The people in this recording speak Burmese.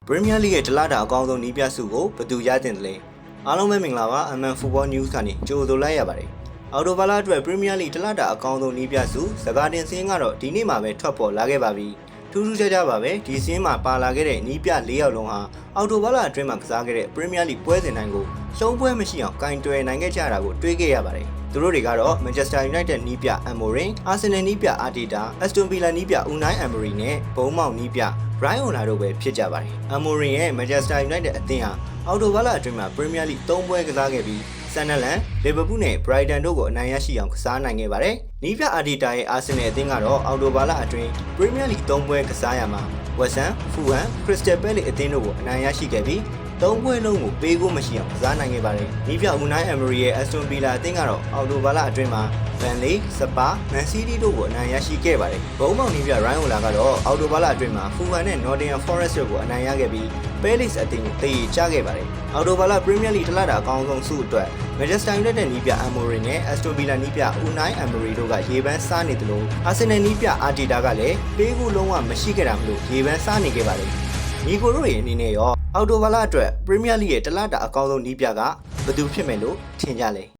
Premier League ရဲ့တလတာအကောင်းဆုံးနီးပြစုကိုဘယ်သူရတင်တယ်လဲအားလုံးပဲမင်္ဂလာပါ MN Football News ကနေကြိုဆိုလိုက်ရပါတယ်အော်တိုဘာလအတွက် Premier League တလတာအကောင်းဆုံးနီးပြစုစကားတင်စင်းကတော့ဒီနေ့မှာပဲထွက်ပေါ်လာခဲ့ပါပြီထူးထူးခြားခြားပါပဲဒီစင်းမှာပါလာခဲ့တဲ့နီးပြ၄ယောက်လုံးဟာအော်တိုဘာလအတွင်းမှာကစားခဲ့တဲ့ Premier League ပွဲစဉ်တိုင်းကိုရှုံးပွဲမရှိအောင်ကင်တွယ်နိုင်ခဲ့ကြတာကိုတွေးခဲ့ရပါတယ်သူတို့တွေကတော့ Manchester United နီးပြ Amorim, Arsenal နီးပြ Arteta, Aston Villa နီးပြ Unai Emery နဲ့ဘုံမောက်နီးပြ Brian Ola တို့ပဲဖြစ်ကြပါတယ်။ Amorim ရဲ့ Manchester United အသင်းဟာအော်တိုဘာလအတွင်းမှာ Premier League 3 ပွဲကစားခဲ့ပြီး Sunderland, Liverpool နဲ့ Brighton တို့ကိုအနိုင်ရရှိအောင်ကစားနိုင်ခဲ့ပါတယ်။နီးပြ Arteta ရဲ့ Arsenal အသင်းကတော့အော်တိုဘာလအတွင်း Premier League 3 ပွဲကစားရမှာ West Ham, Fulham, Crystal Palace အသင်းတို့ကိုအနိုင်ရရှိခဲ့ပြီး3ပွဲလုံးကိုပေးကိုမရှိအောင်ကစားနိုင်ခဲ့ပါတယ်။နီးပြ Unai Emery ရဲ့ Aston Villa အသင်းကတော့အော်တိုဘာလအတွင်းမှာ Burnley, Spurs, Man City တို့ကိုအနိုင်ရရှိခဲ့ပါတယ်။ဘုံမောက်နီးပြ Brian Ola ကတော့အော်တိုဘာလအတွင်းမှာ Fulham နဲ့ Nottingham Forest တို့ကိုအနိုင်ရခဲ့ပြီး Palace အသင်းကိုတေးချခဲ့ပါတယ်။အော်တိုဘာလ Premier League တလတာအကောင်းဆုံးဆုအတွက် Manchester United နီးပြ Amorim နဲ့ Aston Villa နီးပြ Unai Emery တို့ကရေပန်းစားနေတယ်လို့ Arsenal နီးပြ Arteta ကလည်းပေးကိုလုံးဝမရှိခဲ့တာမလို့ရေပန်းစားနေခဲ့ပါတယ်။ညီကိုတို့ရဲ့အနေနဲ့ရောအော်တိုဘာလအတွက် Premier League ရဲ့တလတာအကောင်းဆုံးနီးပြကဘယ်သူဖြစ်မယ်လို့ထင်ကြလဲ